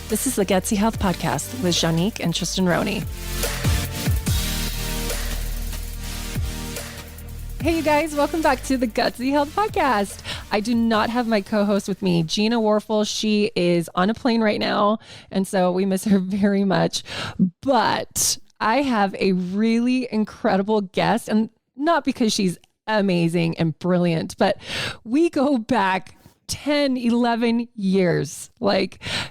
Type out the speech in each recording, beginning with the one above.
This is the Gutsy Health Podcast with Janique and Tristan Roney. Hey, you guys, welcome back to the Gutsy Health Podcast. I do not have my co-host with me, Gina Warfel. She is on a plane right now, and so we miss her very much. But I have a really incredible guest, and not because she's amazing and brilliant, but we go back 10, 11 years.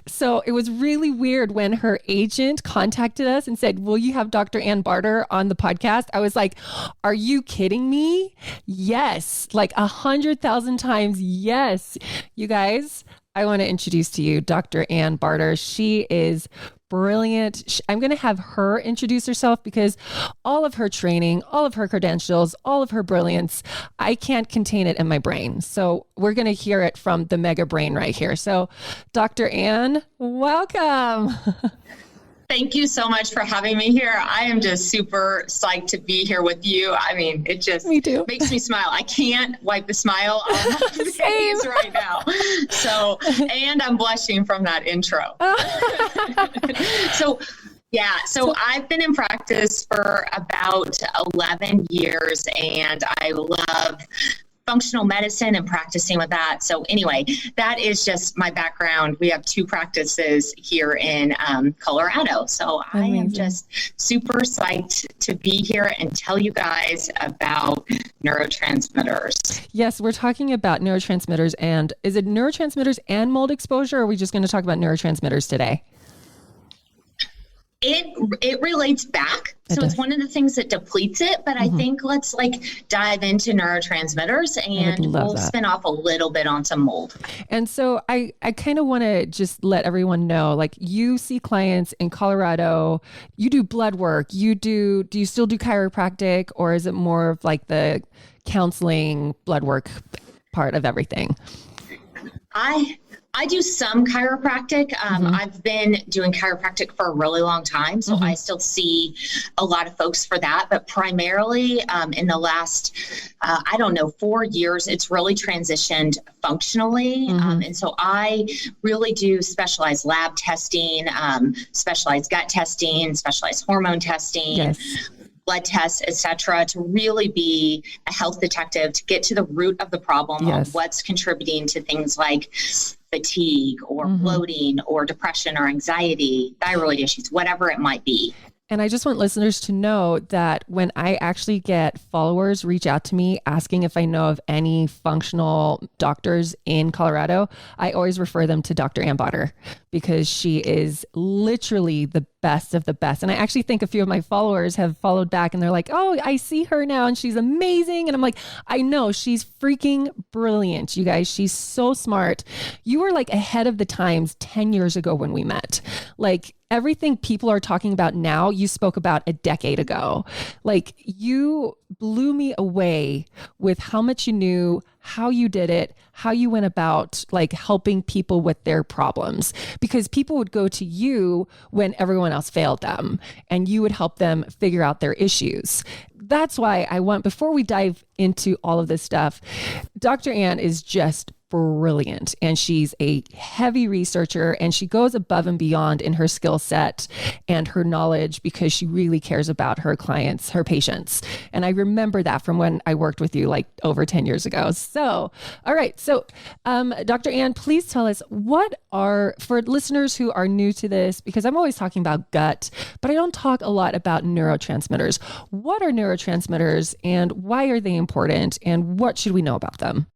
So it was really weird when her agent contacted us and said, will you have Dr. Ann Barter on the podcast? I was like, are you kidding me? Yes. 100,000 times. Yes. You guys, I want to introduce to you Dr. Ann Barter. She is brilliant. I'm going to have her introduce herself because all of her training, all of her credentials, all of her brilliance, I can't contain it in my brain. So we're going to hear it from the mega brain right here. So Dr. Ann, welcome. Thank you so much for having me here. I am just super psyched to be here with you. I mean, it just makes me smile. I can't wipe the smile off my face right now. So, and I'm blushing from that intro. So I've been in practice for about 11 years, and I love functional medicine and practicing with that. So anyway, that is just my background. We have 2 practices here in Colorado. So I am just super psyched to be here and tell you guys about neurotransmitters. Yes, we're talking about neurotransmitters. And is it neurotransmitters and mold exposure, or are we just going to talk about neurotransmitters today? It relates back. So it's one of the things that depletes it, but I think let's dive into neurotransmitters and we'll spin off a little bit on some mold. And so I kind of want to just let everyone know, you see clients in Colorado, you do blood work, do you still do chiropractic, or is it more of the counseling blood work part of everything? I do some chiropractic. I've been doing chiropractic for a really long time, so I still see a lot of folks for that. But primarily in the last, 4 years, it's really transitioned functionally. And so I really do specialized lab testing, specialized gut testing, specialized hormone testing. Blood tests, et cetera, to really be a health detective, to get to the root of the problem of what's contributing to things like fatigue or bloating or depression or anxiety, thyroid issues, whatever it might be. And I just want listeners to know that when I actually get followers reach out to me asking if I know of any functional doctors in Colorado, I always refer them to Dr. Ann Barter because she is literally the best of the best. And I actually think a few of my followers have followed back and they're like, oh, I see her now and she's amazing. And I'm like, I know, she's freaking brilliant. You guys, she's so smart. You were ahead of the times 10 years ago when we met. Everything people are talking about now, you spoke about a decade ago. You blew me away with how much you knew, how you did it, how you went about helping people with their problems, because people would go to you when everyone else failed them and you would help them figure out their issues. That's why before we dive into all of this stuff, Dr. Ann is just brilliant. And she's a heavy researcher and she goes above and beyond in her skill set and her knowledge because she really cares about her clients, her patients. And I remember that from when I worked with you over 10 years ago. So, all right. So, Dr. Ann, please tell us for listeners who are new to this, because I'm always talking about gut, but I don't talk a lot about neurotransmitters. What are neurotransmitters and why are they important and what should we know about them?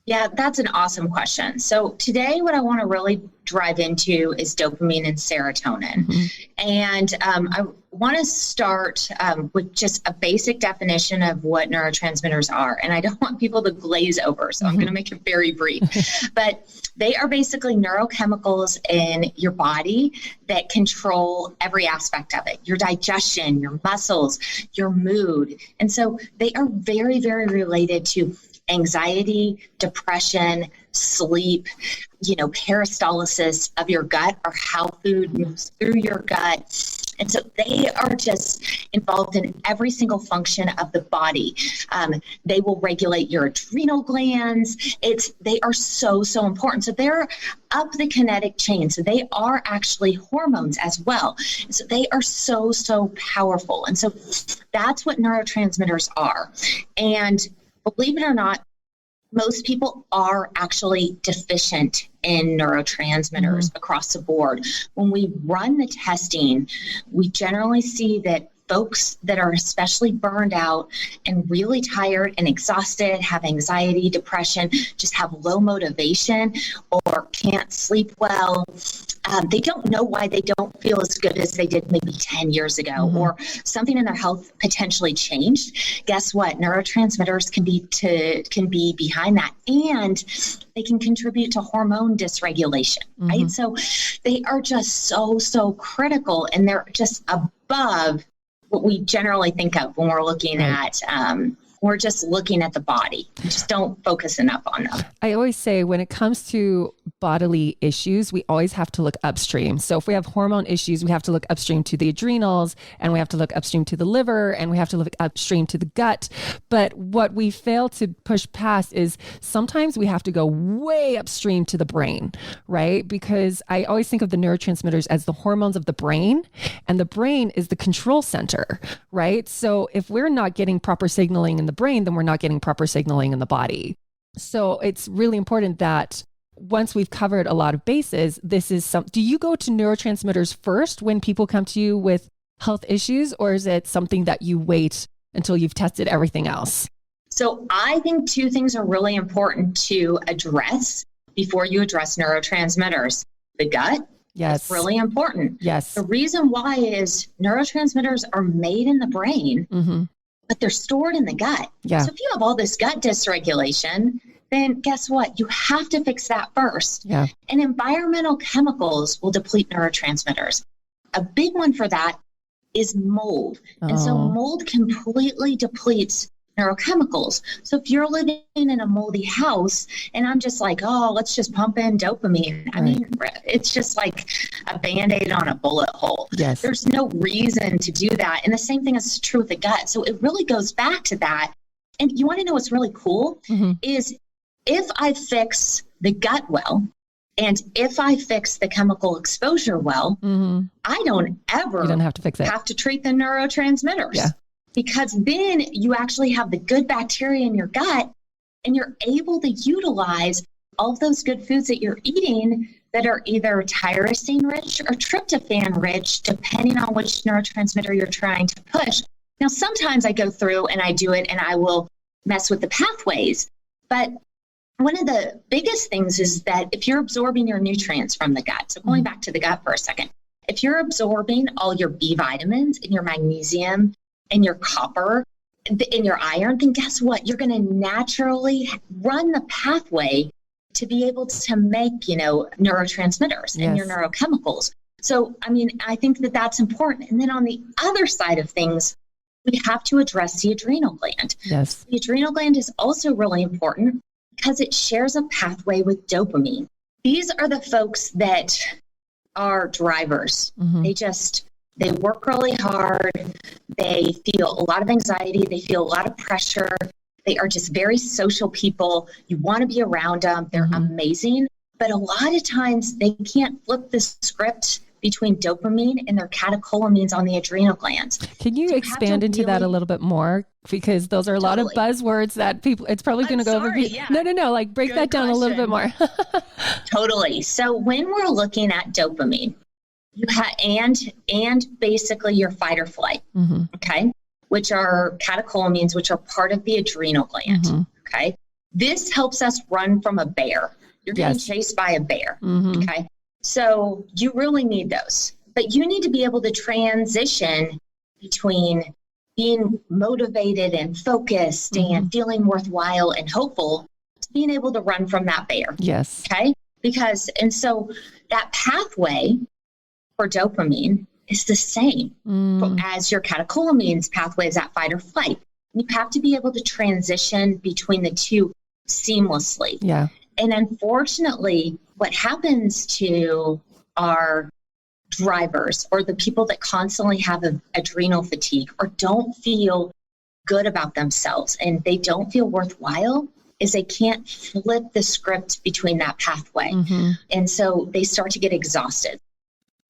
Yeah, that's an awesome question. So today what I want to really drive into is dopamine and serotonin. And I want to start with just a basic definition of what neurotransmitters are. And I don't want people to glaze over, so I'm going to make it very brief. But they are basically neurochemicals in your body that control every aspect of it, your digestion, your muscles, your mood. And so they are very, very related to anxiety, depression, sleep, peristalsis of your gut, or how food moves through your gut, And so they are just involved in every single function of the body. They will regulate your adrenal glands. They are so, so important. So they're up the kinetic chain. So they are actually hormones as well. So they are so, so powerful. And so that's what neurotransmitters are. And believe it or not, most people are actually deficient in neurotransmitters across the board. When we run the testing, we generally see that folks that are especially burned out and really tired and exhausted, have anxiety, depression, just have low motivation or can't sleep well. They don't know why they don't feel as good as they did maybe 10 years ago, or something in their health potentially changed. Guess what? Neurotransmitters can be behind that, and they can contribute to hormone dysregulation, right? So they are just so, so critical, and they're just above what we generally think of when we're looking at we're just looking at the body. We just don't focus enough on them. I always say when it comes to bodily issues, we always have to look upstream. So if we have hormone issues, we have to look upstream to the adrenals, and we have to look upstream to the liver, and we have to look upstream to the gut. But what we fail to push past is sometimes we have to go way upstream to the brain, right? Because I always think of the neurotransmitters as the hormones of the brain, and the brain is the control center, right? So if we're not getting proper signaling in the brain, then we're not getting proper signaling in the body. So it's really important that once we've covered a lot of bases, do you go to neurotransmitters first when people come to you with health issues, or is it something that you wait until you've tested everything else? So I think two things are really important to address before you address neurotransmitters. The gut. Yes. It's really important. Yes. The reason why is neurotransmitters are made in the brain, but they're stored in the gut. Yeah. So if you have all this gut dysregulation, then guess what? You have to fix that first. Yeah. And environmental chemicals will deplete neurotransmitters. A big one for that is mold. And so mold completely depletes neurochemicals. So if you're living in a moldy house and I'm just like, oh, let's just pump in dopamine. I mean, it's just like a Band-Aid on a bullet hole. Yes. There's no reason to do that. And the same thing is true with the gut. So it really goes back to that. And you want to know what's really cool is if I fix the gut well, and if I fix the chemical exposure well, I don't ever have to fix it. Have to treat the neurotransmitters. Yeah. Because then you actually have the good bacteria in your gut, and you're able to utilize all of those good foods that you're eating that are either tyrosine rich or tryptophan rich, depending on which neurotransmitter you're trying to push. Now, sometimes I go through and I do it and I will mess with the pathways. But one of the biggest things is that if you're absorbing your nutrients from the gut, so going back to the gut for a second, if you're absorbing all your B vitamins and your magnesium and your copper and your iron, then guess what? You're going to naturally run the pathway to be able to make, neurotransmitters and your neurochemicals. So, I mean, I think that that's important. And then on the other side of things, we have to address the adrenal gland. Yes. The adrenal gland is also really important because it shares a pathway with dopamine. These are the folks that are drivers. They work really hard. They feel a lot of anxiety. They feel a lot of pressure. They are just very social people. You want to be around them. They're amazing. But a lot of times they can't flip the script between dopamine and their catecholamines on the adrenal glands. Can you expand into that a little bit more? Because those are a lot of buzzwords that people, it's probably going to go over. Yeah. No. Like break that down a little bit more. Totally. So when we're looking at dopamine, you have, and basically your fight or flight, okay, which are catecholamines, which are part of the adrenal gland, okay? This helps us run from a bear. You're getting chased by a bear, okay? So you really need those. But you need to be able to transition between being motivated and focused and feeling worthwhile and hopeful to being able to run from that bear. Yes. Okay? And so that pathway for dopamine is the same as your catecholamines pathways at fight or flight. You have to be able to transition between the two seamlessly. Yeah. And unfortunately, what happens to our drivers or the people that constantly have adrenal fatigue or don't feel good about themselves and they don't feel worthwhile is they can't flip the script between that pathway. And so they start to get exhausted.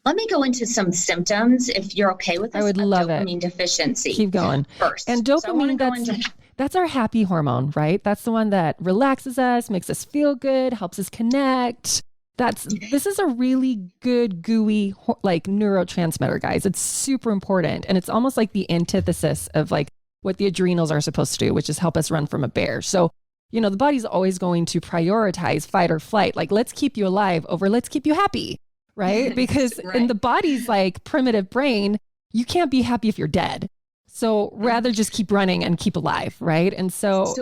Let me go into some symptoms, if you're okay with this. I would love dopamine deficiency. Keep going. First. And dopamine, that's our happy hormone, right? That's the one that relaxes us, makes us feel good, helps us connect. This is a really good, gooey, like neurotransmitter, guys. It's super important. And it's almost like the antithesis of like what the adrenals are supposed to do, which is help us run from a bear. So, you know, the body's always going to prioritize fight or flight. Like, let's keep you alive over let's keep you happy, right? Because in the body's like primitive brain, you can't be happy if you're dead. So rather just keep running and keep alive, right? And so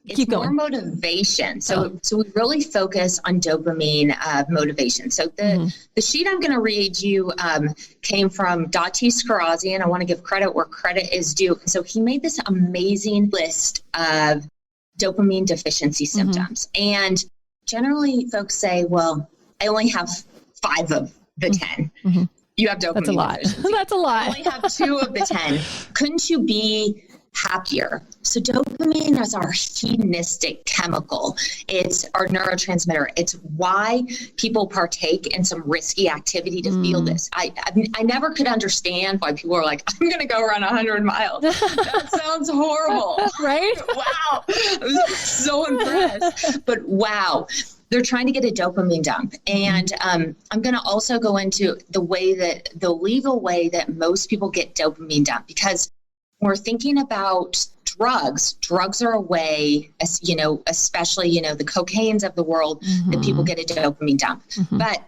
it's more motivation. So we really focus on dopamine motivation. So the sheet I'm going to read you came from Dati Skarazi, and I want to give credit where credit is due. So he made this amazing list of dopamine deficiency symptoms. And generally folks say, well, I only have 5 of the 10. You have dopamine. That's a lot. That's a lot. I only have 2 of the 10. Couldn't you be happier? So dopamine is our hedonistic chemical. It's our neurotransmitter. It's why people partake in some risky activity to feel this. I never could understand why people are like, I'm going to go run 100 miles. That sounds horrible. Right? Wow. I'm so impressed. But wow. They're trying to get a dopamine dump. And I'm going to also go into the legal way that most people get dopamine dump, because we're thinking about drugs. Drugs are a way, as you know, especially, you know, the cocaines of the world, that people get a dopamine dump. But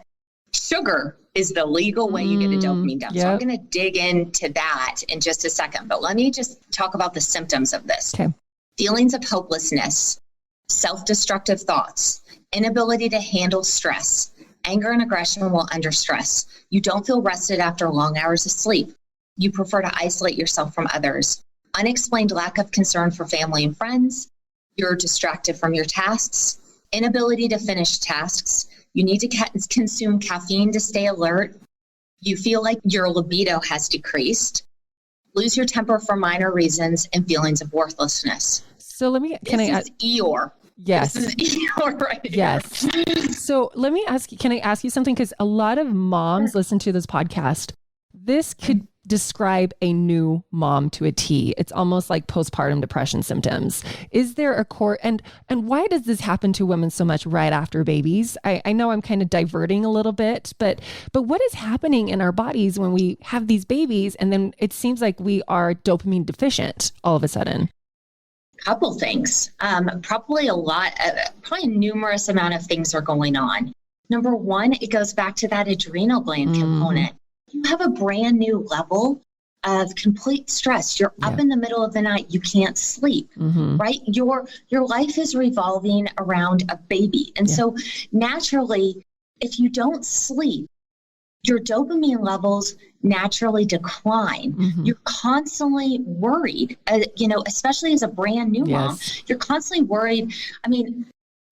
sugar is the legal way you get a dopamine dump. So I'm going to dig into that in just a second. But let me just talk about the symptoms of this. Okay. Feelings of hopelessness, self-destructive thoughts, inability to handle stress, anger and aggression while under stress. You don't feel rested after long hours of sleep. You prefer to isolate yourself from others. Unexplained lack of concern for family and friends. You're distracted from your tasks. Inability to finish tasks. You need to consume caffeine to stay alert. You feel like your libido has decreased. Lose your temper for minor reasons and feelings of worthlessness. So this is Eeyore. Yes. This is Eeyore right here. Yes. So let me ask you, can I ask you something? Because a lot of moms listen to this podcast. This could describe a new mom to a T. It's almost like postpartum depression symptoms. Is there a core, and why does this happen to women so much right after babies? I know I'm kind of diverting a little bit, but what is happening in our bodies when we have these babies and then it seems like we are dopamine deficient all of a sudden? Couple things. Probably numerous amount of things are going on. Number one, it goes back to that adrenal gland component. You have a brand new level of complete stress. You're up in the middle of the night. You can't sleep, right? Your life is revolving around a baby. And so naturally, if you don't sleep, your dopamine levels naturally decline. You're constantly worried, especially as a brand new mom, you're constantly worried. I mean,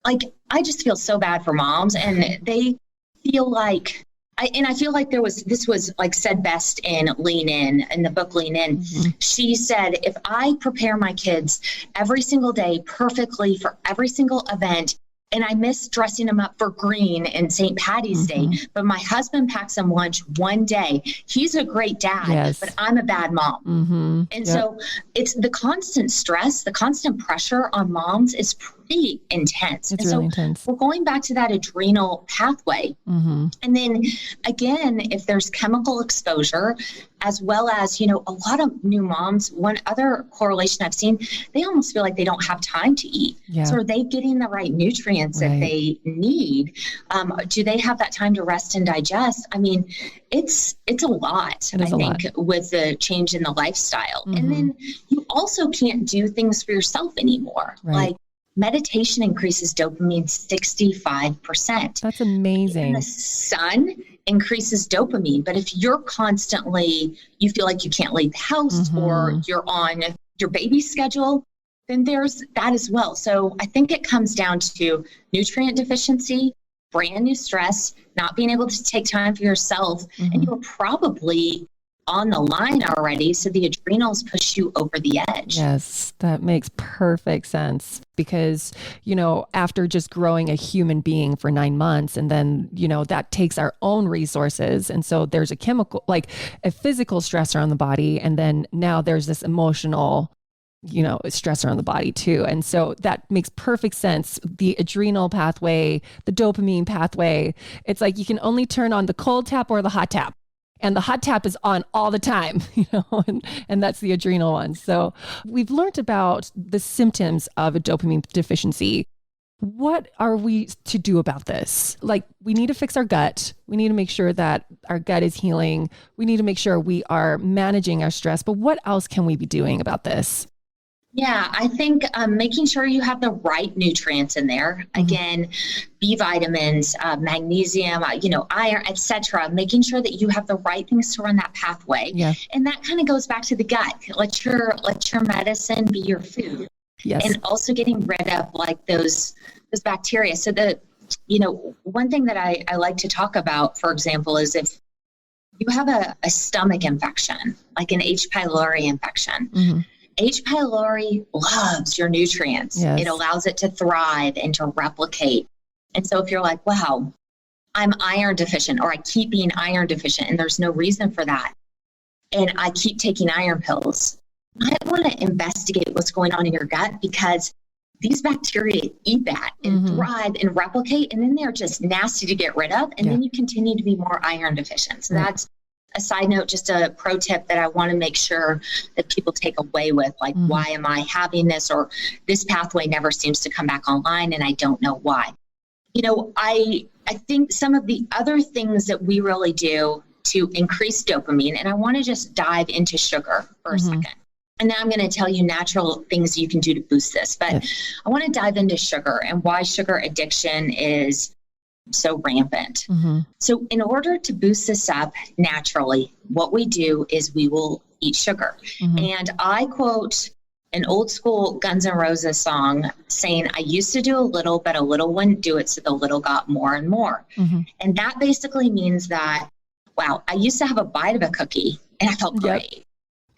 like, I just feel so bad for moms, and they feel like, I feel like this was like said best in Lean In the book Lean In. She said, if I prepare my kids every single day perfectly for every single event, and I miss dressing them up for green in St. Patty's Day, but my husband packs them lunch one day, he's a great dad, but I'm a bad mom. And so it's the constant stress, the constant pressure on moms is pretty intense. It's really intense. We're going back to that adrenal pathway. And then again, if there's chemical exposure, as well as, a lot of new moms, one other correlation I've seen, they almost feel like they don't have time to eat. So are they getting the right nutrients that they need? Do they have that time to rest and digest? I mean, it's a lot, I think, with the change in the lifestyle. And then you also can't do things for yourself anymore. Like, meditation increases dopamine 65%. That's amazing. And the sun increases dopamine. But if you're constantly, you feel like you can't leave the house or you're on your baby schedule, then there's that as well. So I think it comes down to nutrient deficiency, brand new stress, not being able to take time for yourself, and you were probably on the line already. So the adrenals push you over the edge. Yes, that makes perfect sense because, after just growing a human being for 9 months and then, that takes our own resources. And so there's a chemical, like a physical stressor on the body. And then now there's this emotional, stressor on the body too. And so that makes perfect sense. The adrenal pathway, the dopamine pathway, it's like you can only turn on the cold tap or the hot tap. And the hot tap is on all the time, and that's the adrenal one. So we've learned about the symptoms of a dopamine deficiency. What are we to do about this? Like, we need to fix our gut. We need to make sure that our gut is healing. We need to make sure we are managing our stress. But what else can we be doing about this? Yeah, I think making sure you have the right nutrients in there. Again, B vitamins, magnesium, iron, etc. Making sure that you have the right things to run that pathway. Yeah. And that kind of goes back to the gut. Let your medicine be your food. Yes. And also getting rid of like those bacteria. So one thing that I like to talk about, for example, is if you have a stomach infection, like an H. pylori infection. H. pylori loves your nutrients. Yes. It allows it to thrive and to replicate. And so if you're like, wow, I'm iron deficient, or I keep being iron deficient and there's no reason for that, and I keep taking iron pills, I want to investigate what's going on in your gut, because these bacteria eat that and thrive and replicate, and then they're just nasty to get rid of. And then you continue to be more iron deficient. So that's a side note, just a pro tip that I want to make sure that people take away with, like, why am I having this? Or this pathway never seems to come back online and I don't know why. I think some of the other things that we really do to increase dopamine, and I want to just dive into sugar for a second. And then I'm going to tell you natural things you can do to boost this. But I want to dive into sugar and why sugar addiction is so rampant. So in order to boost this up naturally, what we do is we will eat sugar. And I quote an old school Guns N' Roses song saying, I used to do a little, but a little wouldn't do it. So the little got more and more. And that basically means that, wow, I used to have a bite of a cookie and I felt great.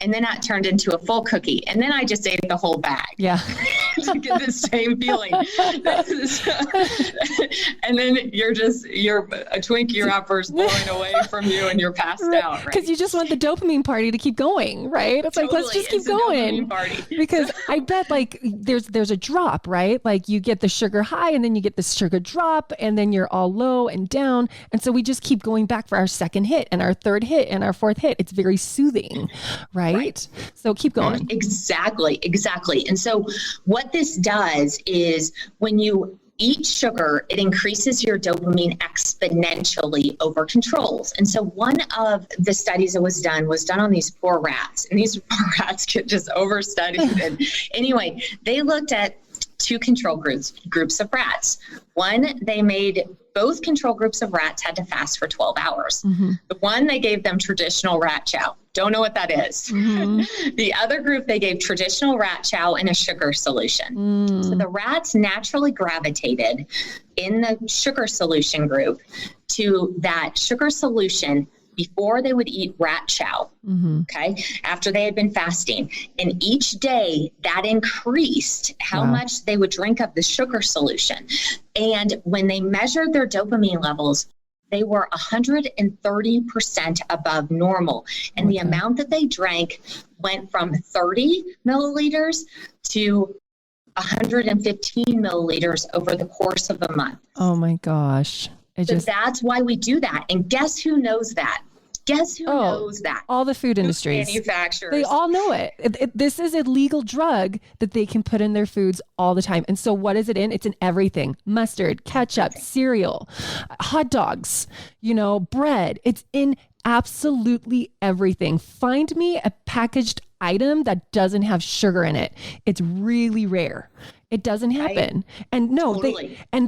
And then that turned into a full cookie. And then I just ate the whole bag. Yeah. To get the same feeling. And then you're a Twinkie wrapper's blowing away from you and you're passed out, right? Because you just want the dopamine party to keep going, right? It's like, let's just keep going. Because I bet like there's a drop, right? Like you get the sugar high and then you get the sugar drop and then you're all low and down. And so we just keep going back for our second hit and our third hit and our fourth hit. It's very soothing, right? So keep going. Exactly. And so what this does is when you eat sugar, it increases your dopamine exponentially over controls. And so one of the studies that was done on these poor rats, and these poor rats get just overstudied. And anyway, they looked at two control groups of rats. One, they made both control groups of rats had to fast for 12 hours. The one, they gave them traditional rat chow. Don't know what that is. The other group, they gave traditional rat chow in a sugar solution. So the rats naturally gravitated in the sugar solution group to that sugar solution before they would eat rat chow, okay, after they had been fasting. And each day that increased how much they would drink of the sugar solution. And when they measured their dopamine levels, they were 130% above normal. And the amount that they drank went from 30 milliliters to 115 milliliters over the course of a month. Oh my gosh. So that's why we do that. And guess who knows that? Guess who knows that? All the food industries. Manufacturers. They all know it. This is a legal drug that they can put in their foods all the time. And so what is it in? It's in everything. Mustard, ketchup, cereal, hot dogs, bread. It's in absolutely everything. Find me a packaged item that doesn't have sugar in it. It's really rare. It doesn't happen. And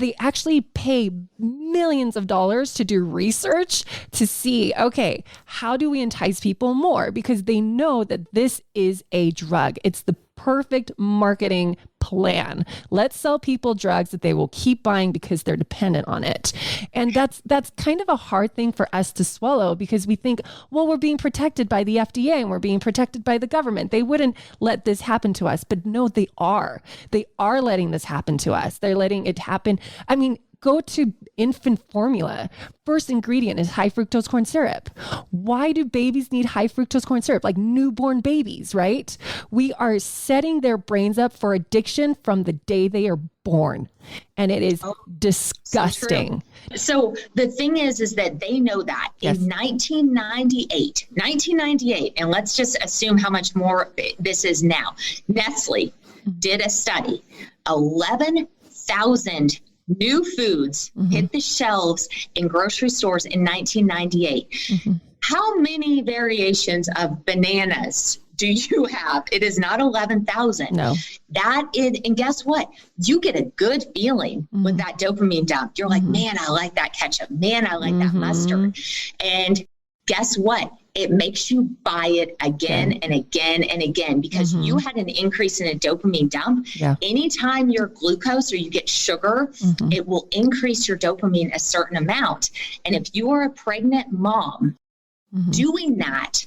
they actually pay millions of dollars to do research to see, okay, how do we entice people more? Because they know that this is a drug. It's the perfect marketing plan. Let's sell people drugs that they will keep buying because they're dependent on it. And that's kind of a hard thing for us to swallow because we think, well, we're being protected by the FDA and we're being protected by the government. They wouldn't let this happen to us. But no, they are. They are letting this happen to us. They're letting it happen. I mean, go to infant formula. First ingredient is high fructose corn syrup. Why do babies need high fructose corn syrup? Like newborn babies, right? We are setting their brains up for addiction from the day they are born. And it is disgusting. So the thing is that they know that in 1998, and let's just assume how much more this is now. Nestle did a study, 11,000 new foods hit the shelves in grocery stores in 1998. How many variations of bananas do you have? It is not 11,000. No. That is, and guess what? You get a good feeling with that dopamine dump. You're like, man, I like that ketchup. Man, I like that mustard. And guess what? It makes you buy it again and again and again because you had an increase in a dopamine dump. Yeah. Anytime your glucose or you get sugar, it will increase your dopamine a certain amount. And if you are a pregnant mom, doing that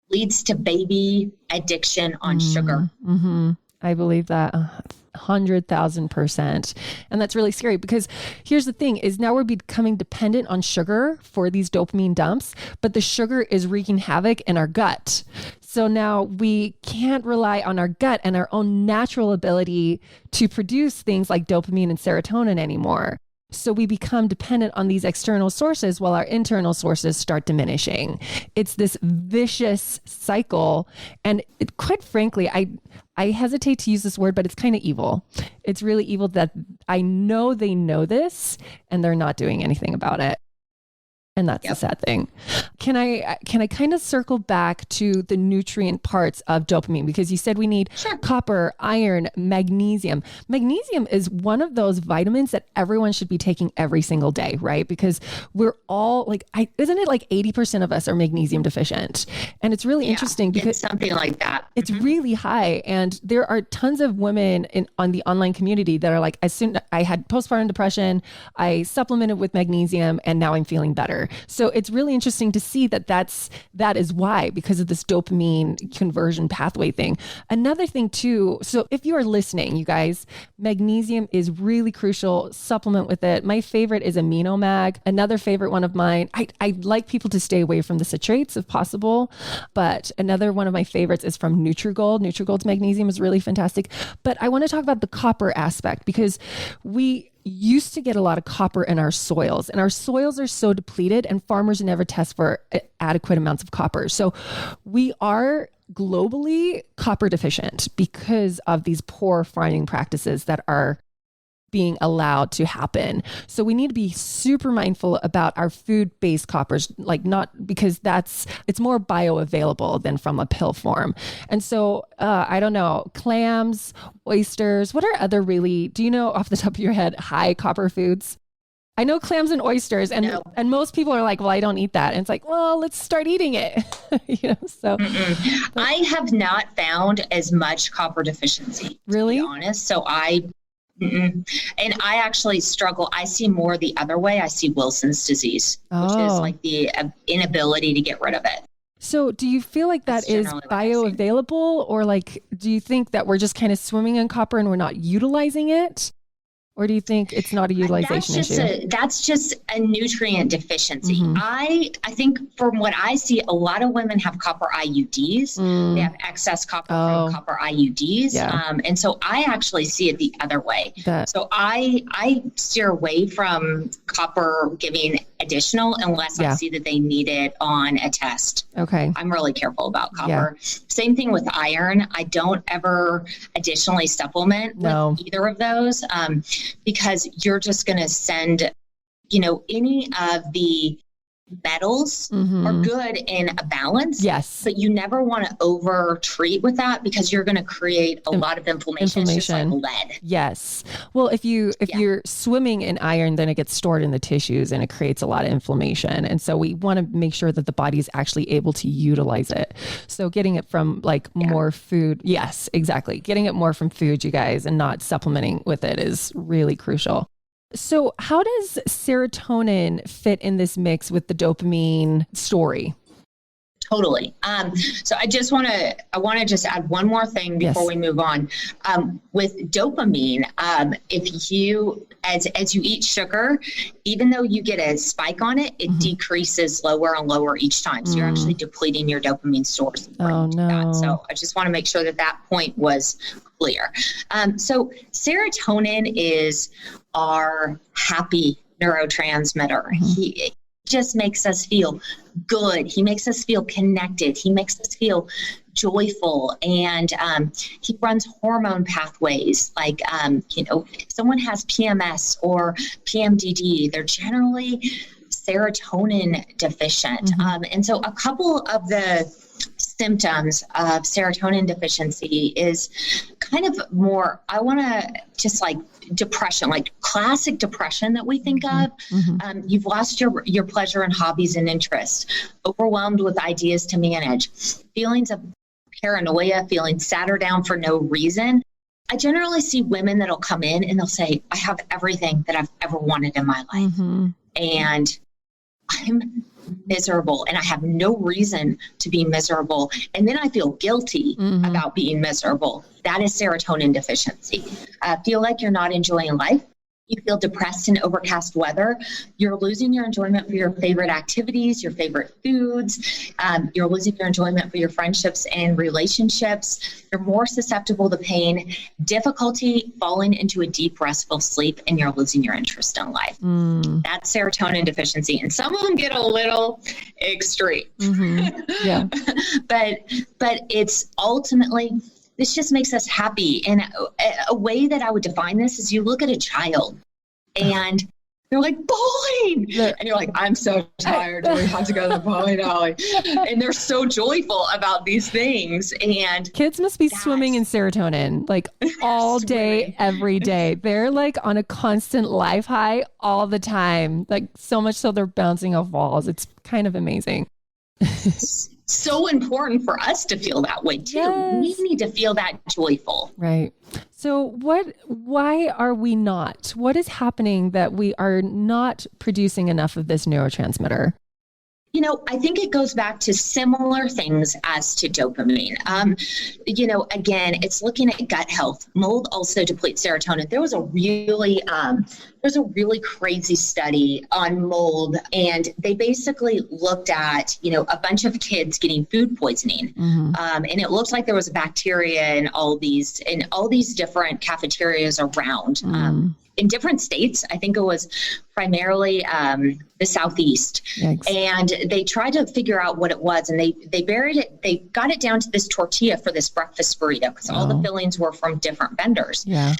leads to baby addiction on sugar. I believe that 100,000%. And that's really scary because here's the thing is now we're becoming dependent on sugar for these dopamine dumps, but the sugar is wreaking havoc in our gut. So now we can't rely on our gut and our own natural ability to produce things like dopamine and serotonin anymore. So we become dependent on these external sources while our internal sources start diminishing. It's this vicious cycle. And quite frankly, I hesitate to use this word, but it's kind of evil. It's really evil that I know they know this and they're not doing anything about it. And that's the sad thing. Can I kind of circle back to the nutrient parts of dopamine? Because you said we need copper, iron, magnesium. Magnesium is one of those vitamins that everyone should be taking every single day, right? Because we're all like, isn't it like 80% of us are magnesium deficient? And it's really interesting because it's something like that. It's really high. And there are tons of women on the online community that are like, as soon I had postpartum depression, I supplemented with magnesium and now I'm feeling better. So it's really interesting to see that is why, because of this dopamine conversion pathway thing. Another thing too, so if you are listening, you guys, magnesium is really crucial. Supplement with it. My favorite is Amino Mag. Another favorite one of mine, I'd like people to stay away from the citrates if possible, but another one of my favorites is from Nutrigold. Nutrigold's magnesium is really fantastic. But I want to talk about the copper aspect because we used to get a lot of copper in our soils and our soils are so depleted and farmers never test for adequate amounts of copper. So we are globally copper deficient because of these poor farming practices that are being allowed to happen. So we need to be super mindful about our food-based coppers, like not because it's more bioavailable than from a pill form. And so I don't know, clams, oysters, what are other really, do you know off the top of your head, high copper foods? I know clams and oysters and most people are like, well, I don't eat that. And it's like, well, let's start eating it. So I have not found as much copper deficiency, really? To be honest. So and I actually struggle. I see more the other way. I see Wilson's disease, which is like the inability to get rid of it. So do you feel like that is bioavailable or like, do you think that we're just kind of swimming in copper and we're not utilizing it? Or do you think it's not a utilization issue? That's just a nutrient deficiency. I think from what I see, a lot of women have copper IUDs. They have excess copper from copper IUDs. And so I actually see it the other way. So I steer away from copper giving additional unless I see that they need it on a test. Okay. I'm really careful about copper. Same thing with iron. I don't ever additionally supplement with either of those. Because you're just going to send, any of the metals are good in a balance. Yes. But you never want to over treat with that because you're going to create a lot of inflammation. It's just like lead. Yes. Well, if you're swimming in iron, then it gets stored in the tissues and it creates a lot of inflammation. And so we want to make sure that the body is actually able to utilize it. So getting it from more food. Yes, exactly. Getting it more from food, you guys, and not supplementing with it is really crucial. So how does serotonin fit in this mix with the dopamine story? Totally. So I want to just add one more thing before we move on. With dopamine, if you, as you eat sugar, even though you get a spike on it, it decreases lower and lower each time. So you're actually depleting your dopamine stores. Oh, no. So I just want to make sure that point was clear. So serotonin is our happy neurotransmitter. He just makes us feel good. He makes us feel connected. He makes us feel joyful. And he runs hormone pathways. Like, if someone has PMS or PMDD, they're generally serotonin deficient. And so a couple of the symptoms of serotonin deficiency is kind of more, I want to just like depression, like classic depression that we think of. You've lost your pleasure and hobbies and interests, overwhelmed with ideas to manage, feelings of paranoia, feeling sat or down for no reason. I generally see women that'll come in and they'll say, I have everything that I've ever wanted in my life. And I'm miserable and I have no reason to be miserable. And then I feel guilty about being miserable. That is serotonin deficiency. Feel like you're not enjoying life. You feel depressed in overcast weather. You're losing your enjoyment for your favorite activities, your favorite foods. You're losing your enjoyment for your friendships and relationships. You're more susceptible to pain, difficulty falling into a deep, restful sleep, and you're losing your interest in life. That's serotonin deficiency. And some of them get a little extreme. Yeah. But it's ultimately, this just makes us happy. And a way that I would define this is you look at a child and they're like, bowling. And you're like, I'm so tired. We have to go to the bowling alley. And they're so joyful about these things. And kids must be swimming in serotonin like all day, every day. They're like on a constant life high all the time. Like so much so they're bouncing off walls. It's kind of amazing. So important for us to feel that way too. Yes. We need to feel that joyful. Right. So why are we not? What is happening that we are not producing enough of this neurotransmitter? I think it goes back to similar things as to dopamine. Again, it's looking at gut health. Mold also depletes serotonin. There was a really crazy study on mold, and they basically looked at, a bunch of kids getting food poisoning. And it looked like there was a bacteria in all these different cafeterias around. In different states. I think it was primarily the Southeast. Yikes. And they tried to figure out what it was, and they buried it. They got it down to this tortilla for this breakfast burrito because all the fillings were from different vendors. Yeah.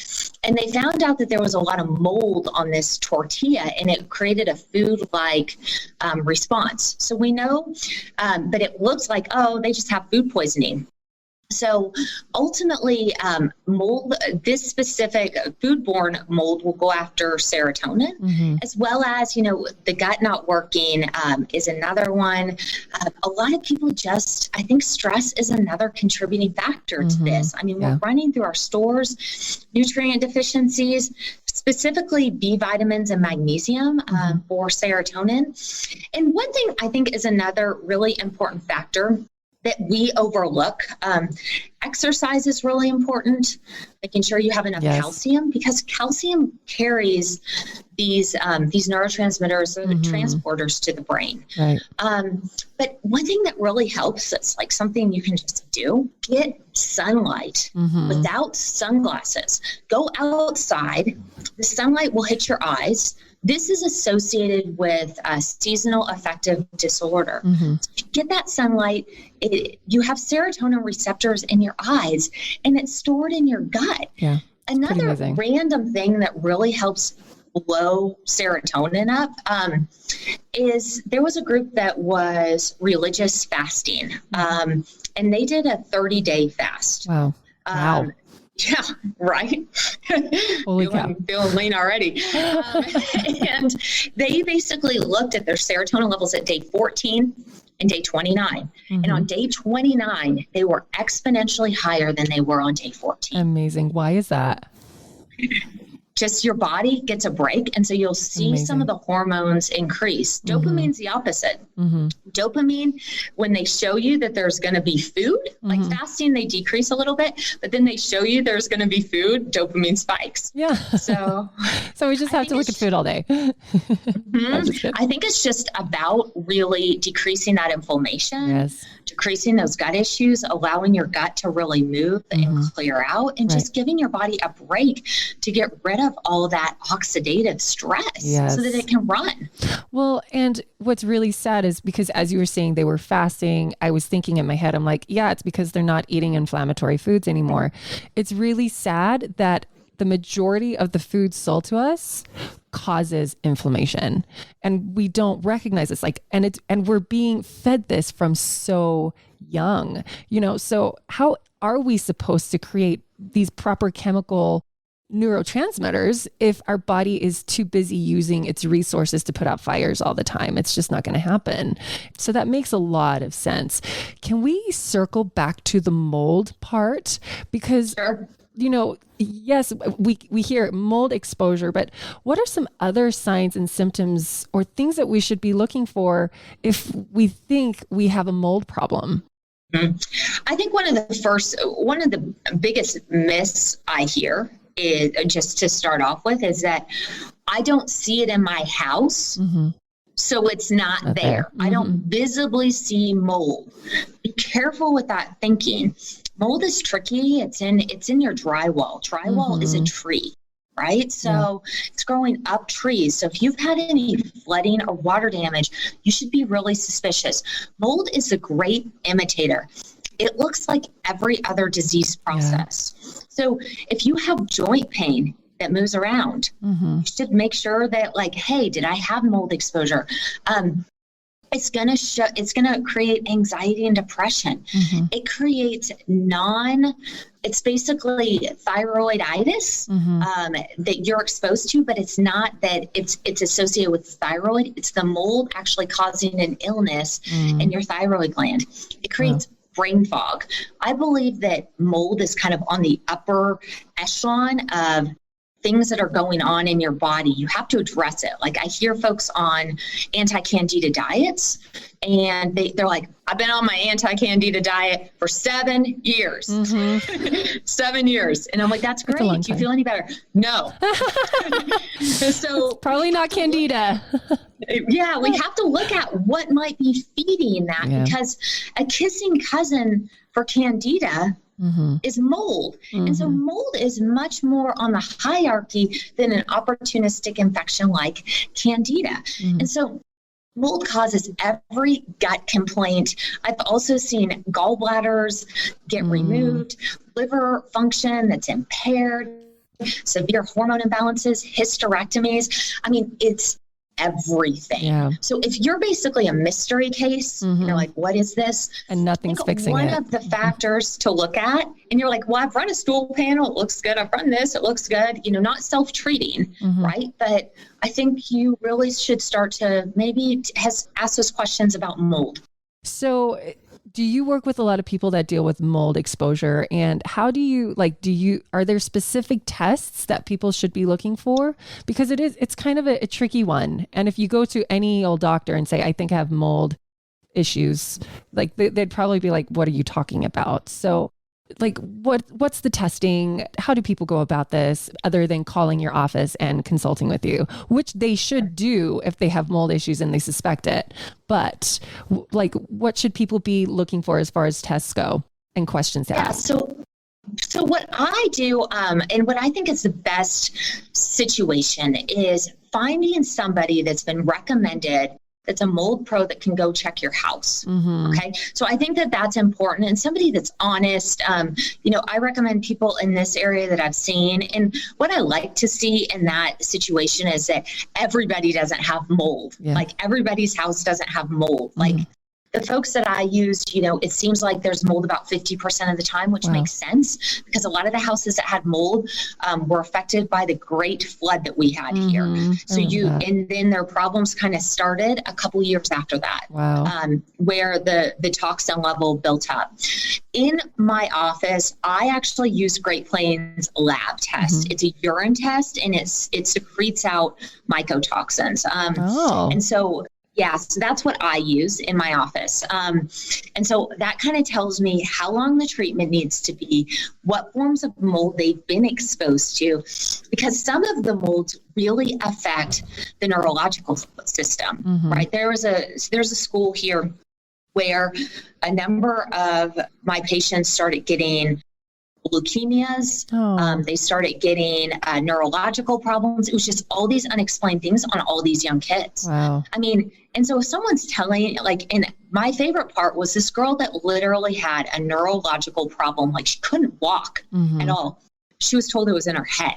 And they found out that there was a lot of mold on this tortilla, and it created a food-like response. So we know, but it looks like, they just have food poisoning. So ultimately, mold, this specific foodborne mold will go after serotonin, as well as, the gut not working is another one. A lot of people I think stress is another contributing factor to this. I mean, we're running through our stores, nutrient deficiencies, specifically B vitamins and magnesium for serotonin. And one thing I think is another really important factor that we overlook. Exercise is really important, making sure you have enough calcium, because calcium carries these neurotransmitters or the transporters to the brain. Right. But one thing that really helps, that's like something you can just do, get sunlight without sunglasses. Go outside. The sunlight will hit your eyes. This is associated with seasonal affective disorder. So if you get that sunlight, you have serotonin receptors in your eyes, and it's stored in your gut. Yeah, another random thing that really helps blow serotonin up, is there was a group that was religious fasting, and they did a 30-day fast. Wow. Wow. Yeah, right. Holy cow. Feeling lean already. And they basically looked at their serotonin levels at day 14 and day 29. And on day 29, they were exponentially higher than they were on day 14. Amazing. Why is that? Just your body gets a break. And so you'll see some of the hormones increase. Dopamine's the opposite. Dopamine, when they show you that there's going to be food, like fasting, they decrease a little bit, but then they show you there's going to be food, dopamine spikes. Yeah. So we just have to look at food all day. I think it's just about really decreasing that inflammation, decreasing those gut issues, allowing your gut to really move and clear out, and just giving your body a break to get rid of all of that oxidative stress so that it can run. Well, and what's really sad is because as you were saying, they were fasting, I was thinking in my head, I'm like, yeah, it's because they're not eating inflammatory foods anymore. It's really sad that the majority of the food sold to us causes inflammation, and we don't recognize this. And we're being fed this from so young, so how are we supposed to create these proper chemical neurotransmitters if our body is too busy using its resources to put out fires all the time? It's just not going to happen. So that makes a lot of sense. Can we circle back to the mold part? Because yes, we hear mold exposure, but what are some other signs and symptoms or things that we should be looking for if we think we have a mold problem? I think one of the biggest myths I hear is, just to start off with, is that I don't see it in my house, so it's not there. I don't visibly see mold. Be careful with that thinking. Mold is tricky. It's in your drywall. Drywall is a tree, right? So it's growing up trees. So if you've had any flooding or water damage, you should be really suspicious. Mold is a great imitator. It looks like every other disease process. So if you have joint pain that moves around, you should make sure that, like, hey, did I have mold exposure? It's going to create anxiety and depression. It creates it's basically thyroiditis that you're exposed to, but it's not that it's associated with thyroid. It's the mold actually causing an illness in your thyroid gland. It creates brain fog. I believe that mold is kind of on the upper echelon of things that are going on in your body. You have to address it. Like, I hear folks on anti-candida diets, and they're like, I've been on my anti-candida diet for 7 years. 7 years. And I'm like, that's great. Do you feel any better? No. So it's probably not candida. Yeah, we have to look at what might be feeding that, because a kissing cousin for candida is mold. And so mold is much more on the hierarchy than an opportunistic infection like candida. And so mold causes every gut complaint. I've also seen gallbladders get removed, liver function that's impaired, severe hormone imbalances, hysterectomies. I mean, it's everything. So if you're basically a mystery case, you're like, what is this? And nothing's fixing it. One of the factors to look at, and you're like, well, I've run a stool panel. It looks good. I've run this. It looks good. Not self-treating, right? But I think you really should start to maybe ask those questions about mold. So do you work with a lot of people that deal with mold exposure, and how do you, are there specific tests that people should be looking for? Because it's kind of a tricky one. And if you go to any old doctor and say, I think I have mold issues, like they'd probably be like, what are you talking about? So like, what's the testing? How do people go about this other than calling your office and consulting with you, which they should do if they have mold issues and they suspect it. But like, what should people be looking for as far as tests go and questions to ask? So what I do, and what I think is the best situation, is finding somebody that's been recommended that's a mold pro that can go check your house. Okay. So I think that that's important. And somebody that's honest, I recommend people in this area that I've seen. And what I like to see in that situation is that everybody doesn't have mold. Like everybody's house doesn't have mold. Like the folks that I used, it seems like there's mold about 50% of the time, which makes sense because a lot of the houses that had mold were affected by the great flood that we had here. So and then their problems kind of started a couple years after that, where the toxin level built up. In my office, I actually use Great Plains lab test. It's a urine test and it secretes out mycotoxins. And so so that's what I use in my office. And so that kind of tells me how long the treatment needs to be, what forms of mold they've been exposed to, because some of the molds really affect the neurological system, right? There's a school here where a number of my patients started getting leukemias. They started getting neurological problems. It was just all these unexplained things on all these young kids. Wow. I mean, and so if someone's telling, and my favorite part was this girl that literally had a neurological problem, like she couldn't walk at all. She was told it was in her head.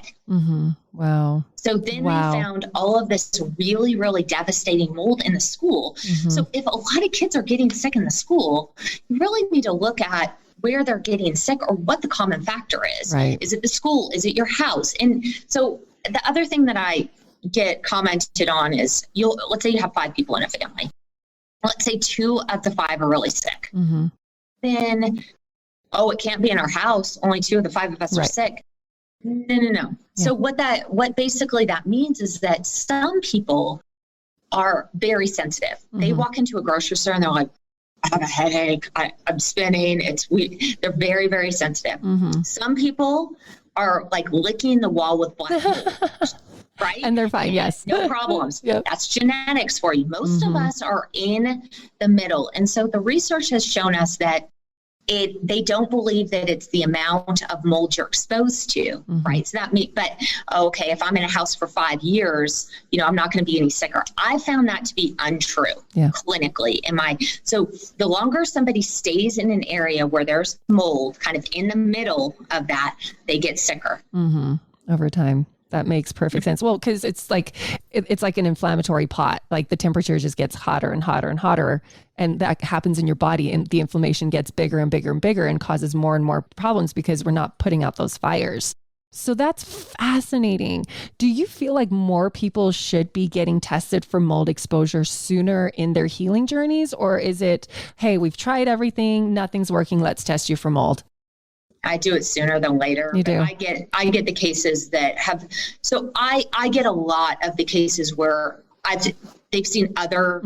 Wow. So then they found all of this really, really devastating mold in the school. So if a lot of kids are getting sick in the school, you really need to look at where they're getting sick or what the common factor is. Right. Is it the school? Is it your house? And so the other thing that I get commented on is let's say you have 5 people in a family. Let's say 2 of the 5 are really sick. Then, it can't be in our house. Only 2 of the 5 of us are sick. No. Yeah. So what basically that means is that some people are very sensitive. They walk into a grocery store and they're like, I have a headache. I'm spinning. They're very, very sensitive. Some people are like licking the wall with black mold, right? And they're fine. Yes. No problems. That's genetics for you. Most of us are in the middle. And so the research has shown us that they don't believe that it's the amount of mold you're exposed to, right? So that means, if I'm in a house for 5 years, I'm not going to be any sicker. I found that to be untrue clinically. So the longer somebody stays in an area where there's mold kind of in the middle of that, they get sicker. Over time. That makes perfect sense. Well, because it's like an inflammatory pot. Like the temperature just gets hotter and hotter and hotter, and that happens in your body, and the inflammation gets bigger and bigger and bigger, and causes more and more problems because we're not putting out those fires. So that's fascinating. Do you feel like more people should be getting tested for mold exposure sooner in their healing journeys, or is it, hey, we've tried everything, nothing's working, let's test you for mold? I do it sooner than later. You do. I get the cases that have, so I get a lot of the cases where they've seen other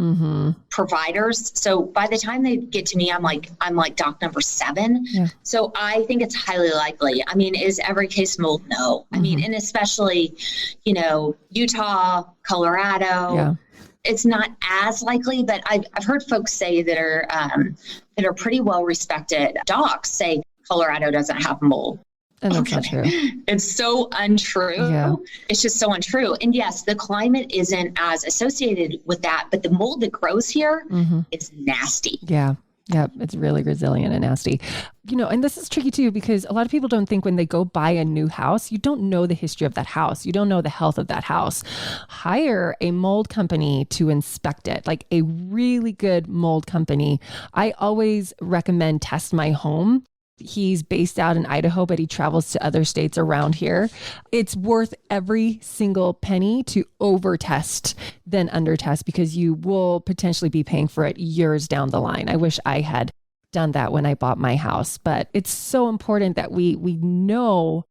providers. So by the time they get to me, I'm like doc number 7. Yeah. So I think it's highly likely. I mean, is every case mold? No. I mean, and especially, Utah, Colorado, it's not as likely, but I've heard folks say that are pretty well respected docs say, Colorado doesn't have mold. And that's not true. It's so untrue. Yeah. It's just so untrue. And yes, the climate isn't as associated with that, but the mold that grows here is nasty. Yeah. Yeah. It's really resilient and nasty. And this is tricky too, because a lot of people don't think when they go buy a new house, you don't know the history of that house. You don't know the health of that house. Hire a mold company to inspect it, like a really good mold company. I always recommend Test My Home. He's based out in Idaho, but he travels to other states around here. It's worth every single penny to over-test than under-test, because you will potentially be paying for it years down the line. I wish I had done that when I bought my house, but it's so important that we know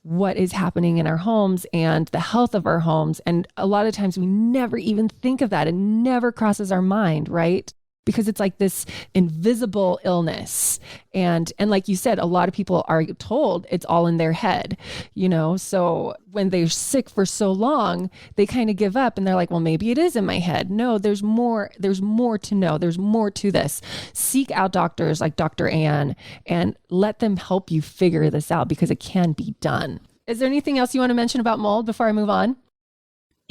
what is happening in our homes and the health of our homes. And a lot of times we never even think of that. It never crosses our mind, right? Because it's like this invisible illness. And like you said, a lot of people are told it's all in their head, so when they're sick for so long, they kind of give up and they're like, well, maybe it is in my head. No, there's more to know. There's more to this. Seek out doctors like Dr. Ann and let them help you figure this out, because it can be done. Is there anything else you want to mention about mold before I move on?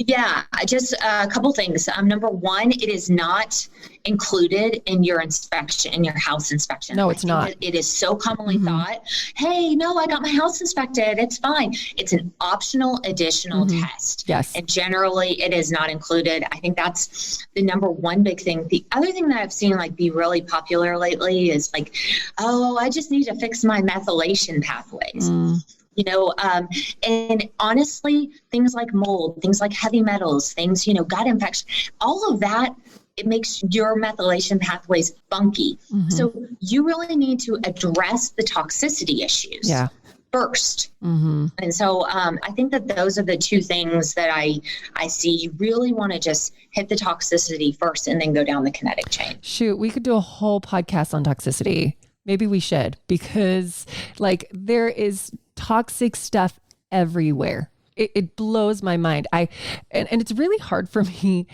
Yeah, just a couple things. Number one, it is not included in your inspection, in your house inspection. No, it's not. It is so commonly thought, hey, no, I got my house inspected. It's fine. It's an optional additional test. Yes. And generally it is not included. I think that's the number one big thing. The other thing that I've seen like be really popular lately is like, oh, I just need to fix my methylation pathways. And honestly, things like mold, things like heavy metals, things, gut infection, all of that, it makes your methylation pathways funky. So you really need to address the toxicity issues first. And so I think that those are the two things that I see. You really want to just hit the toxicity first and then go down the kinetic chain. Shoot, we could do a whole podcast on toxicity. Maybe we should, because like there is toxic stuff everywhere. It blows my mind. And it's really hard for me,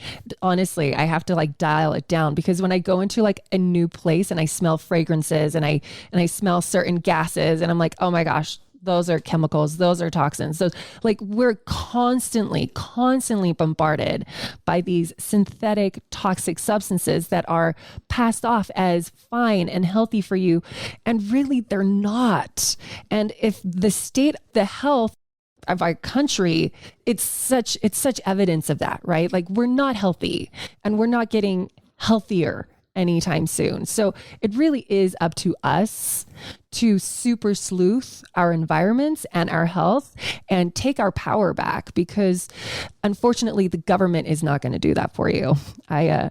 honestly. I have to like dial it down, because when I go into like a new place and I smell fragrances and I smell certain gases and I'm like, oh my gosh, those are chemicals, those are toxins. So like we're constantly bombarded by these synthetic toxic substances that are passed off as fine and healthy for you. And really they're not. And if the health of our country, it's such evidence of that, right? Like we're not healthy and we're not getting healthier anytime soon. So it really is up to us to super sleuth our environments and our health and take our power back, because unfortunately the government is not going to do that for you. I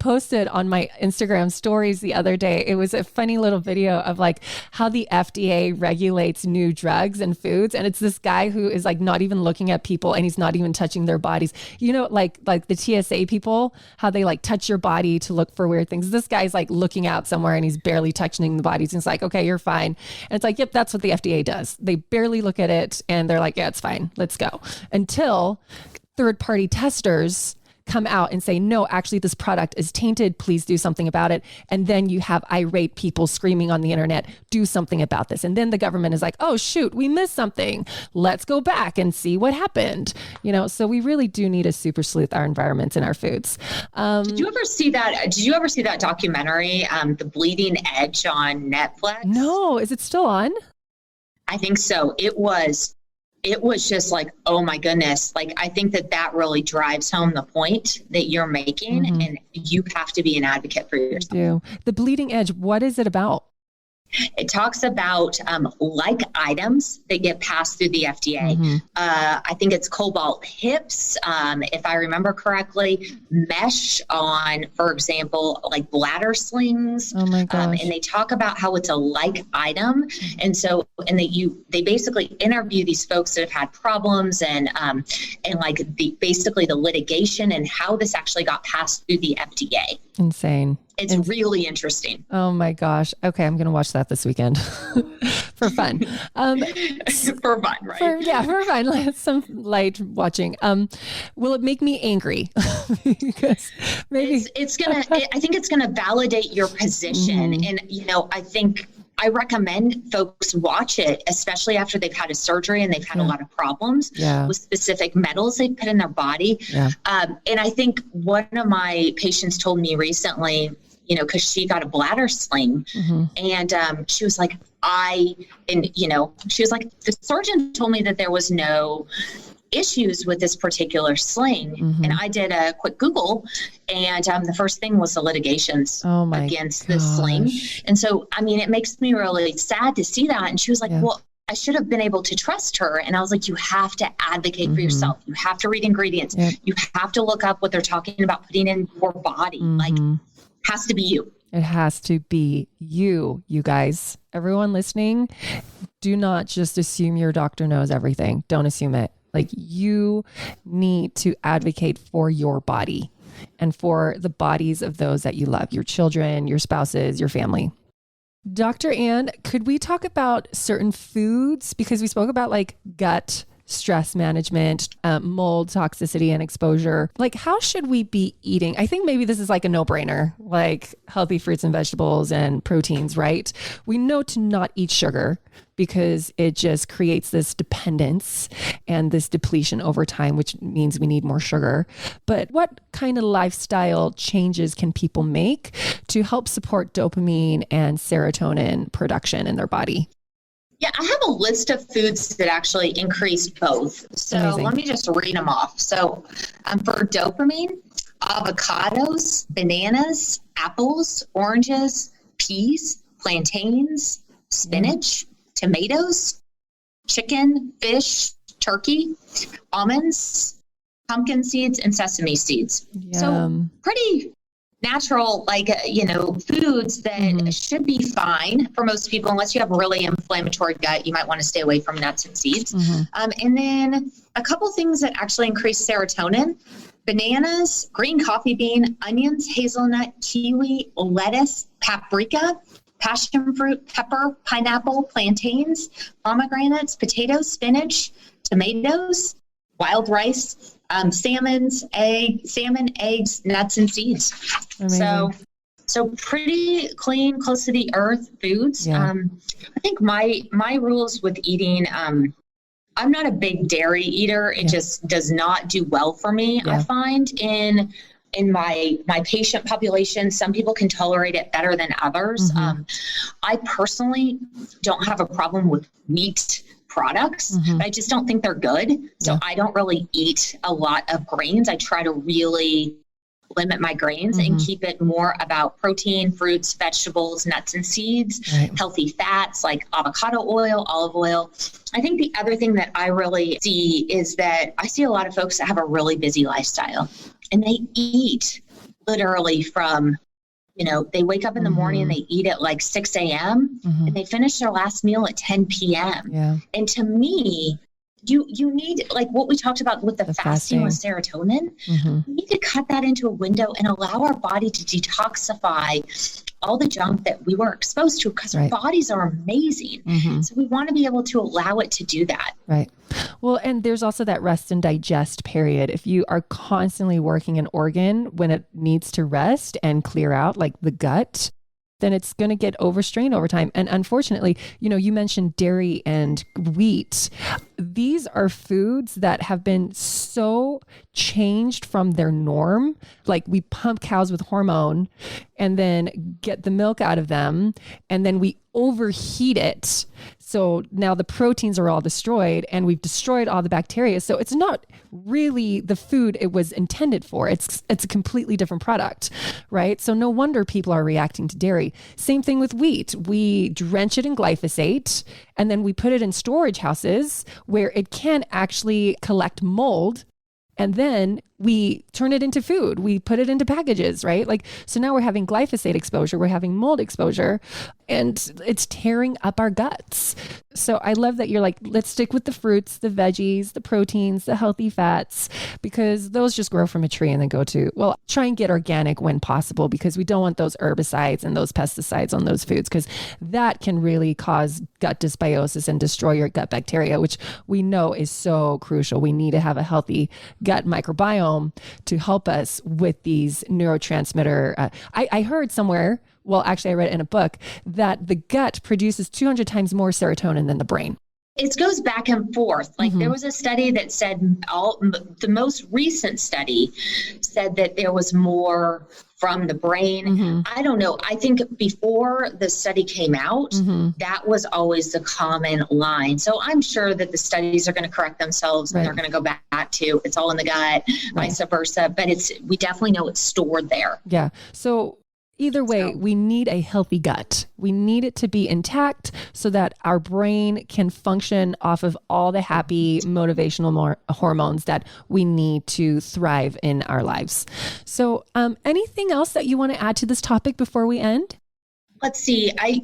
posted on my Instagram stories the other day. It was a funny little video of like how the FDA regulates new drugs and foods. And it's this guy who is like not even looking at people and he's not even touching their bodies. Like the TSA people, how they like touch your body to look for weird things. This guy's like looking out somewhere and he's barely touching the bodies. And it's like, okay, you're fine. And it's like, yep, that's what the FDA does. They barely look at it and they're like, yeah, it's fine. Let's go. Until third-party testers come out and say, no, actually this product is tainted. Please do something about it. And then you have irate people screaming on the internet, do something about this. And then the government is like, oh shoot, we missed something. Let's go back and see what happened. So we really do need to super sleuth our environments and our foods. Did you ever see that documentary, The Bleeding Edge on Netflix? No, is it still on? I think so. It was just like, oh my goodness. Like, I think that really drives home the point that you're making, and you have to be an advocate for yourself. You do. The Bleeding Edge, what is it about? It talks about like items that get passed through the FDA. I think it's cobalt hips, if I remember correctly, mesh on, for example, like bladder slings. Oh my gosh. And they talk about how it's a like item. And so, they basically interview these folks that have had problems and like basically the litigation and how this actually got passed through the FDA. Insane. It's really interesting. Oh my gosh. Okay. I'm going to watch that this weekend for fun. For fun, right? For fun. Some light watching. Will it make me angry? Because maybe I think it's going to validate your position. And, I recommend folks watch it, especially after they've had a surgery and they've had a lot of problems with specific metals they put in their body. And I think one of my patients told me recently, because she got a bladder sling, and she was like, she was like, the surgeon told me that there was no issues with this particular sling. And I did a quick Google, and the first thing was the litigations against this sling. And so, it makes me really sad to see that. And she was like, well, I should have been able to trust her. And I was like, you have to advocate for yourself. You have to read ingredients. You have to look up what they're talking about putting in your body. Like, has to be you. It has to be you guys. Everyone listening, do not just assume your doctor knows everything. Don't assume it. Like, you need to advocate for your body and for the bodies of those that you love, your children, your spouses, your family. Dr. Ann, could we talk about certain foods? Because we spoke about like gut stress management, mold toxicity and exposure. Like, how should we be eating? I think maybe this is like a no-brainer, like healthy fruits and vegetables and proteins, right? We know to not eat sugar because it just creates this dependence and this depletion over time, which means we need more sugar. But what kind of lifestyle changes can people make to help support dopamine and serotonin production in their body? Yeah, I have a list of foods that actually increase both. So Amazing. Let me just read them off. So for dopamine, avocados, bananas, apples, oranges, peas, plantains, spinach, tomatoes, chicken, fish, turkey, almonds, pumpkin seeds, and sesame seeds. Yum. So pretty natural, foods that should be fine for most people. Unless you have a really inflammatory gut, you might want to stay away from nuts and seeds. And then a couple things that actually increase serotonin: bananas, green coffee bean, onions, hazelnut, kiwi, lettuce, paprika, passion fruit, pepper, pineapple, plantains, pomegranates, potatoes, spinach, tomatoes, wild rice, salmon, eggs, nuts, and seeds. Amazing. So pretty clean, close to the earth foods. Yeah. I think my rules with eating, I'm not a big dairy eater. It just does not do well for me. Yeah. I find in my patient population, some people can tolerate it better than others. I personally don't have a problem with wheat products, but I just don't think they're good. So I don't really eat a lot of grains. I try to really limit my grains and keep it more about protein, fruits, vegetables, nuts and seeds, healthy fats like avocado oil, olive oil. I think the other thing that I really see is that I see a lot of folks that have a really busy lifestyle, and they eat literally from, they wake up in the morning and they eat at like 6 a.m. and they finish their last meal at 10 p.m. Yeah. And to me, you need, like what we talked about with the fasting with serotonin, we need to cut that into a window and allow our body to detoxify all the junk that we were exposed to, because our bodies are amazing. So we want to be able to allow it to do that. Right. Well, and there's also that rest and digest period. If you are constantly working an organ when it needs to rest and clear out, like the gut, then it's going to get overstrained over time. And unfortunately, you mentioned dairy and wheat. These are foods that have been so changed from their norm. Like, we pump cows with hormone and then get the milk out of them, and then we overheat it. So now the proteins are all destroyed, and we've destroyed all the bacteria. So it's not really the food it was intended for. It's a completely different product, right? So no wonder people are reacting to dairy. Same thing with wheat. We drench it in glyphosate, and then we put it in storage houses where it can actually collect mold. And then we turn it into food. We put it into packages, right? Like, so now we're having glyphosate exposure, we're having mold exposure, and it's tearing up our guts. So I love that you're like, let's stick with the fruits, the veggies, the proteins, the healthy fats, because those just grow from a tree and then try and get organic when possible, because we don't want those herbicides and those pesticides on those foods, because that can really cause gut dysbiosis and destroy your gut bacteria, which we know is so crucial. We need to have a healthy gut microbiome to help us with these neurotransmitter. I heard somewhere, well, actually I read it in a book, that the gut produces 200 times more serotonin than the brain. It goes back and forth. Like there was a study that said the most recent study said that there was more from the brain. I don't know. I think before the study came out, that was always the common line. So I'm sure that the studies are going to correct themselves and they're going to go back to it's all in the gut, vice versa. But we definitely know it's stored there. Yeah. So either way, we need a healthy gut. We need it to be intact so that our brain can function off of all the happy motivational hormones that we need to thrive in our lives. So anything else that you want to add to this topic before we end? Let's see. I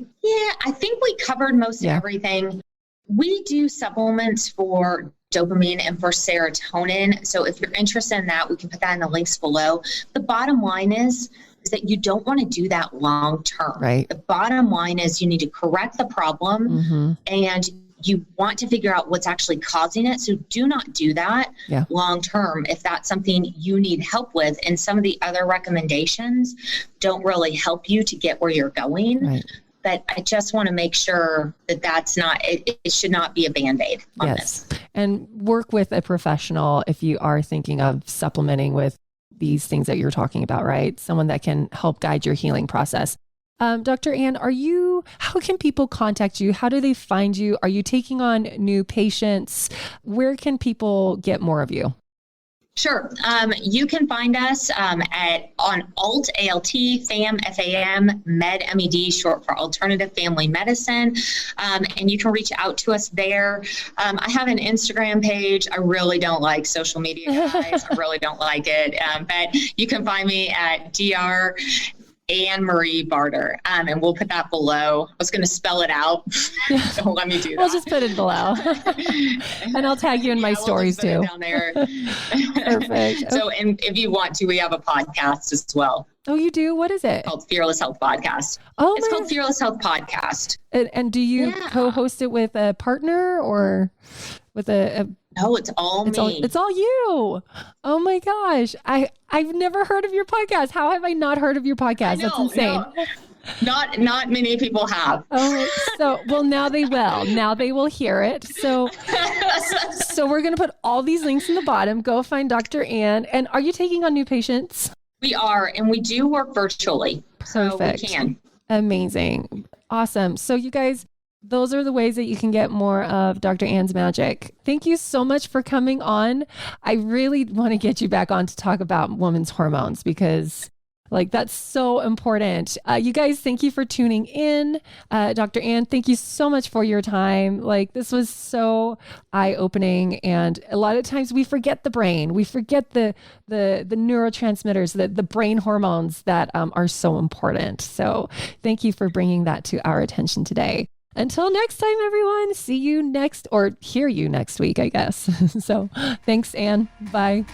think we covered most everything. We do supplements for dopamine and for serotonin. So if you're interested in that, we can put that in the links below. The bottom line is that you don't want to do that long term. Right. The bottom line is you need to correct the problem and you want to figure out what's actually causing it. So do not do that long term if that's something you need help with. And some of the other recommendations don't really help you to get where you're going. Right. But I just want to make sure that that's not, it should not be a Band-Aid on this. And work with a professional if you are thinking of supplementing with these things that you're talking about, right? Someone that can help guide your healing process. Dr. Ann, how can people contact you? How do they find you? Are you taking on new patients? Where can people get more of you? Sure. You can find us on ALT, A-L-T, FAM, F-A-M, Med, M-E-D, short for Alternative Family Medicine. And you can reach out to us there. I have an Instagram page. I really don't like social media, guys. I really don't like it. But you can find me at Dr. Anne Marie Barter. And we'll put that below. I was going to spell it out. Don't let me do that. We'll just put it below. And I'll tag you in my stories too. Down there. Perfect. So, and if you want to, we have a podcast as well. Oh, you do? What is it? It's called Fearless Health Podcast. Oh, it's called Fearless Health Podcast. And do you co-host it with a partner or with a No, it's all me. It's all you. Oh my gosh. I've never heard of your podcast. How have I not heard of your podcast? That's insane. No, not many people have. Oh, well, now they will. Now they will hear it. So we're going to put all these links in the bottom. Go find Dr. Ann. And are you taking on new patients? We are, and we do work virtually. Perfect. So we can. Amazing. Awesome. So you guys, those are the ways that you can get more of Dr. Ann's magic. Thank you so much for coming on. I really want to get you back on to talk about women's hormones because that's so important. You guys, thank you for tuning in. Dr. Ann, thank you so much for your time. This was so eye-opening. And a lot of times we forget the brain. We forget the neurotransmitters, the brain hormones that are so important. So thank you for bringing that to our attention today. Until next time, everyone, see you next or hear you next week, I guess. So thanks, Ann. Bye.